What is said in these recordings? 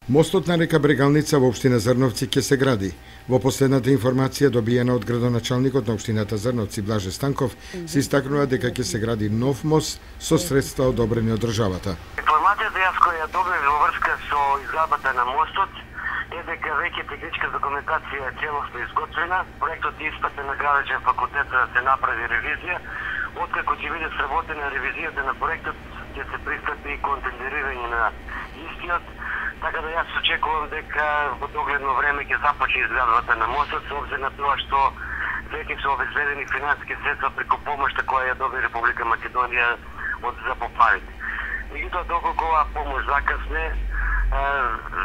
Мостот на река Брегалница во општина Зрновци ќе се гради. Во последната информација добиена од градоначалникот на општината Зрновци Блаже Станков се истакнува дека ќе се гради нов мост со средства одобрени од државата. Информацијата јас која ја добив во врска со изградбата на мостот е дека веќе техничка документација е целосно изготвена, проектот е испратен на Градичен факултет да се направи ревизија. Откако ќе биде сработена ревизијата на проектот, ќе се пристапи кон тендерирање на истиот. Така да јас очекувам дека во догледно време ќе започне изградбата на мостот, со обзир на тоа што веќе се обезбедени финансиски средства преку помошта која ја доби Република Македонија за поплавите. Меѓутоа, доколку оваа помош закасне,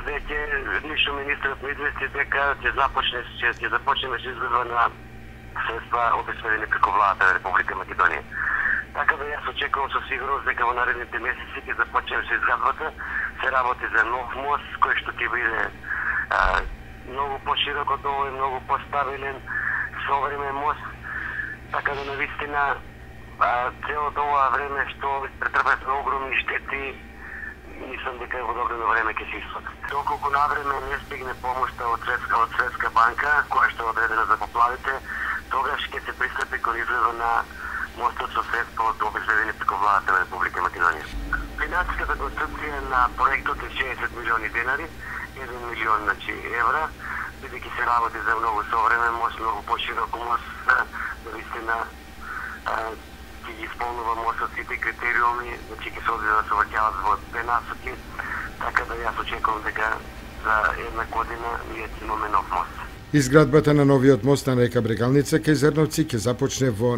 веќе лично министерот ми извести дека ќе започнеме со изградба на средства обезбедени преку владата на Република Македонија. Така да јас очекувам со сигурност дека во наредните месеци ќе започнеме со изградбата, се работи за нов мост кој што ќе биде многу поширок од овој, многу постабилен, современ мост. Така да навистина целото ова време што претрпевме огромни штети, мислам дека во догледно време ќе се исплати. Доколку навреме не стигне помошта од Светска банка, која што е одредена за поплавите, тогаш ќе се пристапи кон изградба на мостот со средства од обезбедени преку владата на Република Македонија. Финансиската конструкција на проектот е 60 милиони денари, 1 милион евра, бидејќи се работи за многу современ мост, многу поширок мост, навистина ќе ги исполнува мостот сите критериуми, значи ќе се одвива да се враќават во две насоки, така да јас очекувам дека за една година ние ќе имаме нов мост. Изградбата на новиот мост на река Брегалница кај Зрновци ќе започне во